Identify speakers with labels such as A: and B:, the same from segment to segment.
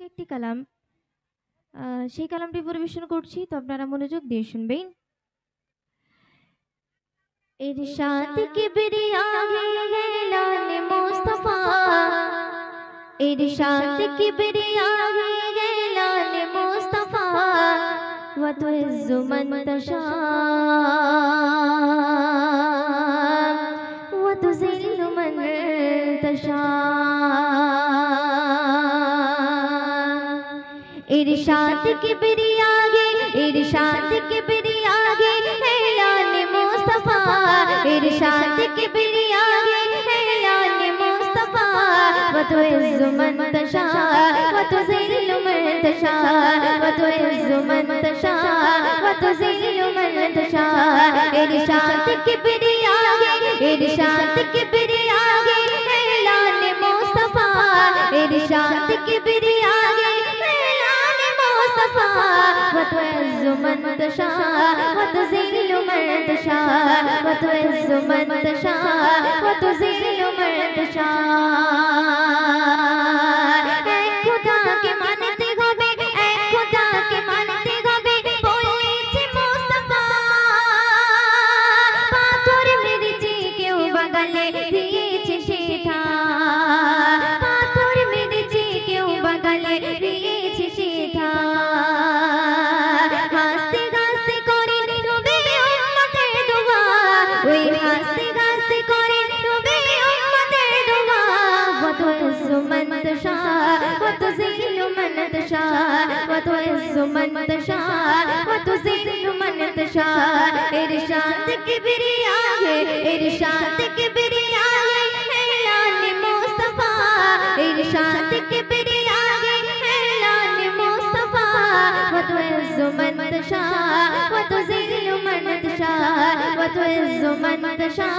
A: একটি কালাম সেই কালামটি পরিবেশন করছি, তো আপনারা মনোযোগ দিয়ে শুনবেন। इरशाद किबरिया गैलान मुस्तफा, इरशाद किबरिया गैलान मुस्तफा, व तुइज़्ज़ु मन तशा व तुज़िल्लु मन तशा। इरशाद किबरिया गे, इरशाद किबरिया गे ऐलान मुस्तफा, इरशाद किबरिया गे ऐलान मुस्तफा, व तुइज़्ज़ु मन तशा व तुज़िल्लु मन तशा, व तुइज़्ज़ु मन तशा व तुज़िल्लु मन तशा। इरशाद किबरिया गे, इरशाद किबरिया गे ऐलान मुस्तफा, इरशाद किबरिया गे व तुइज़्ज़ु मन तशा व तुज़िल्लु मन तशा, व तुइज़्ज़ु मन तशा व तुज़िल्लु मन तशा। ऐ खुदा के मानते होबे, ऐ खुदा के मानते होबे, बोलेছে मुस्तफा, পাথর মেরেছে কেউ বাগালে দিয়েছে শেঠা, পাথর মেরেছে কেউ বাগালে দিয়েছে শেঠা। من تشاء وتذل من تشاء وتعز من تشاء وتذل من تشاء। इरशाद किबरिया है, इरशाद किबरिया है ऐलान मुस्तफा, इरशाद किबरिया है ऐलान मुस्तफा, वतुइज़्ज़ु मन तशाअ वतुज़िल्लु मन तशाअ, वतुइज़्ज़ु मन तशाअ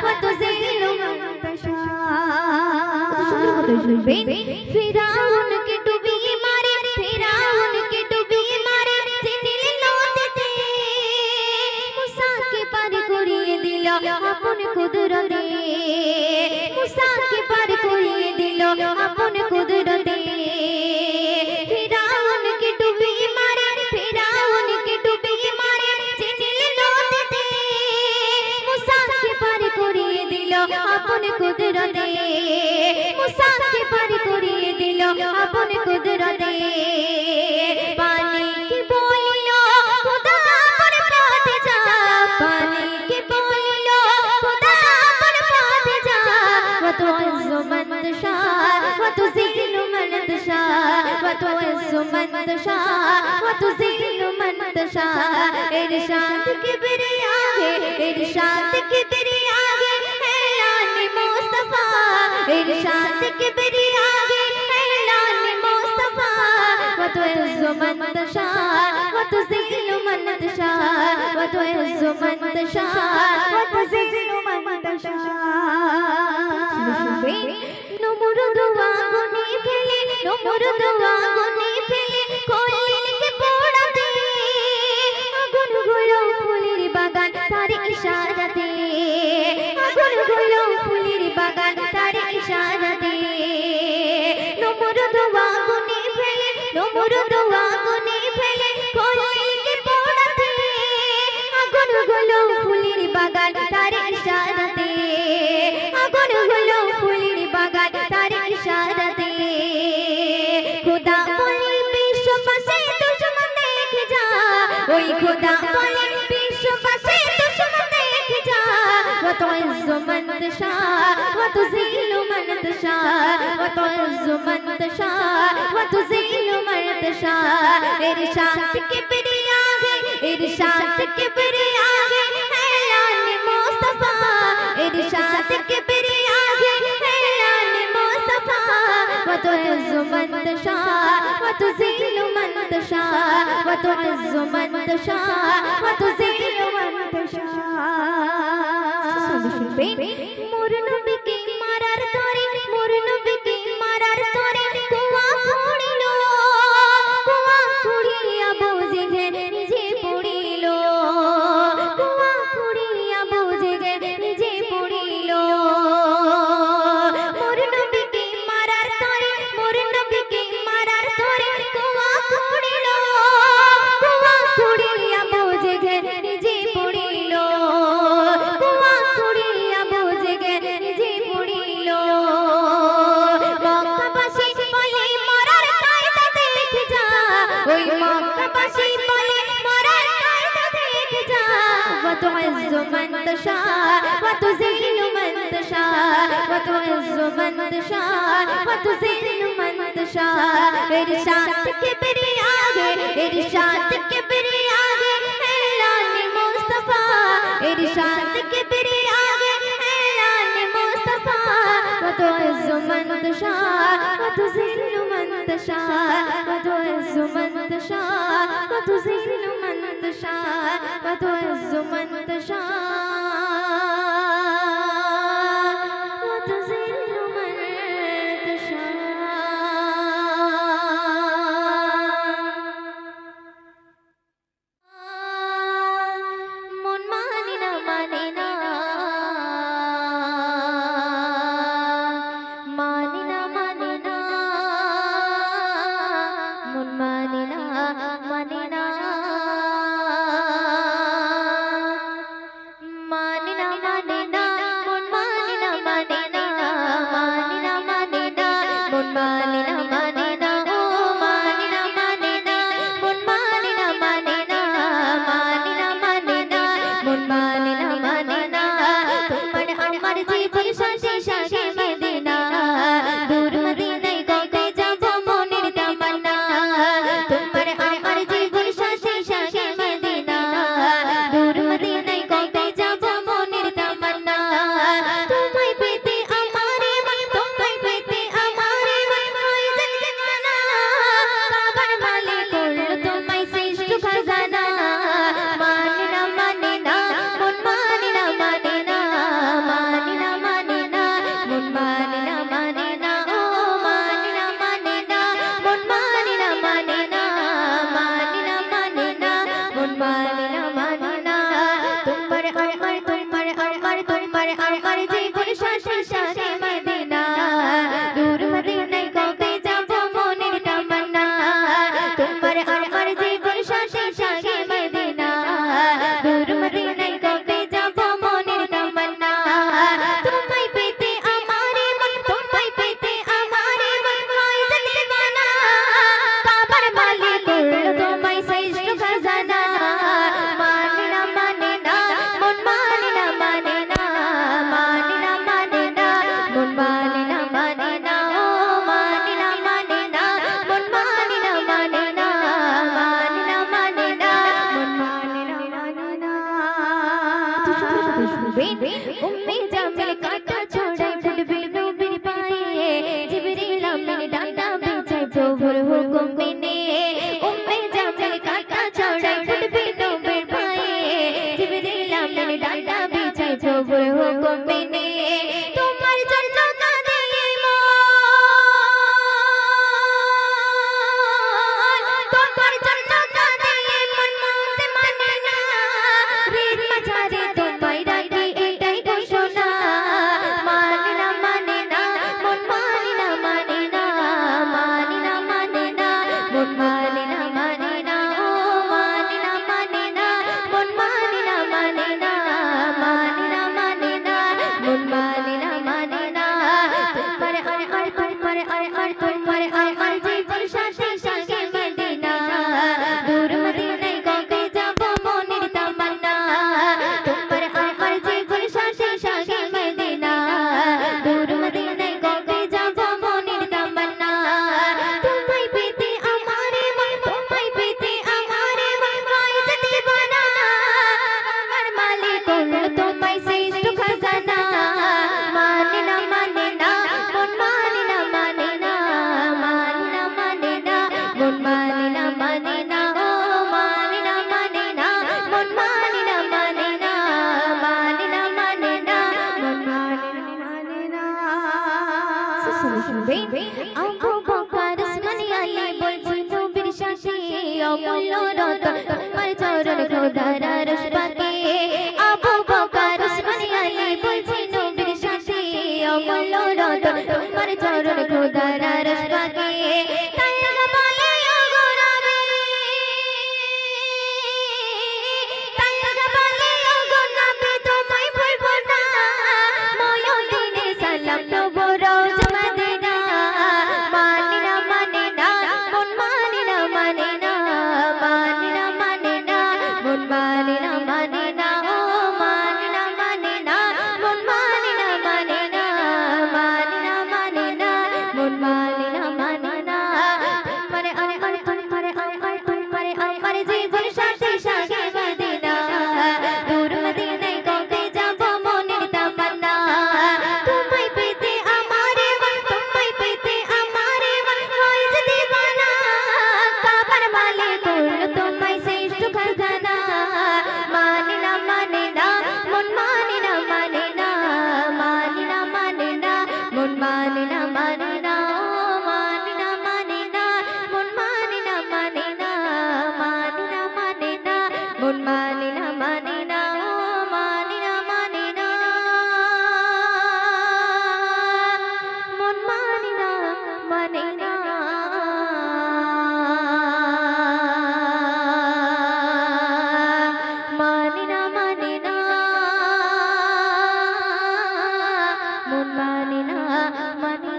A: वतुज़िल्लु मन तशाअ। फिराउन के डूबी मारे, फिराउन के डूबी मारे, जिनिल नौते मूसा के पार करिए दिल अपन कुदरते, मूसा के पार करिए दिल अपन कुदरते। फिराउन के डूबी मारे, फिराउन के डूबी मारे, जिनिल नौते मूसा के पार करिए दिल अपन कुदरते, मूसा के पार करिए दिल अपन कुदरते। पानी की बोलिलो खुदा पर पात जा, पानी की बोलिलो खुदा पर पात जा, व तुइज़्ज़ु मन तशाअ व तुज़िल्लु मन तशाअ, व तुइज़्ज़ु मन तशाअ व तुज़िल्लु मन तशाअ। इरशाद किबरिया है, इरशाद किबरिया है ऐलान मुस्तफा, इरशाद किबरिया है ऐलान मुस्तफा, व तुइज़्ज़ु मन तशाअ व तुज़िल्लु मन तशाअ, व तुइज़्ज़ु मन तशाअ व तुज़िल्लु मन तशाअ। नमरुद आগুনে ফেলে, नमरुद आগুনে ফেলে খলিলকে পোড়াতে, আগুনগুলো ফুলের বাগান তার ইশারাতে, আগুনগুলো ফুলের বাগান তার ইশারাতে। নমরুদ আগুনে ফেলে, নমরুদ আগুনে ফেলে খলিলকে পোড়াতে, আগুনগুলো ফুলের বাগান তার ইশারাতে, আগুনগুলো ফুলের বাগান তার ইশারাতে। খোদা বলে বিশ্ববাসী দুশমন দেখে যা, ওই খোদা বলে বিশ্ববাসী দুশমন দেখে যা, व तुइज़्ज़ु मन तशाअ व तुज़िल्लु मन तशाअ, व तुइज़्ज़ु मन तशाअ व तुज़िल्लु मन तशाअ। इरशाद किबरिया है, इरशाद किबरिया है ऐलान मुस्तफा, इरशाद किबरिया है ऐलान मुस्तफा, व तुइज़्ज़ु मन तशाअ व तुज़िल्लु मन तशाअ, व तुइज़्ज़ु मन तशाअ व तुज़िल्लु मन तशाअ। मोर नबी के मारार तोरे, मोर नबी के मारार तोरे कुआ खुड़िलो, कुआ खुड़िया बोझे गे निजे पड़िलो, कुआ खुड़िया बोझे गे निजे पड़िलो। मोर नबी के मारार तोरे, मोर नबी के मारार وتعز من تشاء وتذل من تشاء ارشاد किबरिया है ارشاد किबरिया है ऐलान मुस्तफा ارشاد किबरिया है ऐलान मुस्तफा وتعز من تشاء وتذل من تشاء وتعز من تشاء وتذل من تشاء وتعز من تشاء उम्मे जामिल काटा छोड़े फुटबी नूबी पाए जिब्रील अमीन डांडा बिछाए प्रभुर हुक्म ने उम्मे जामिल काटा छोड़े फुटबी नूबी पाए जिब्रील अमीन डांडा बिछाए प्रभुर हुक्म ने तुम्हारे जन्नत का दिए तुम्हारे जन्नत का दिए मन से मानना रीत मचारे Abu Bakar Usmani Ali bolchi nubir shati amullo ratan tomar charan khodara rashpati Abu Bakar Usmani Ali bolchi nubir shati amullo ratan tomar charan khodara rashpati manina manina মানি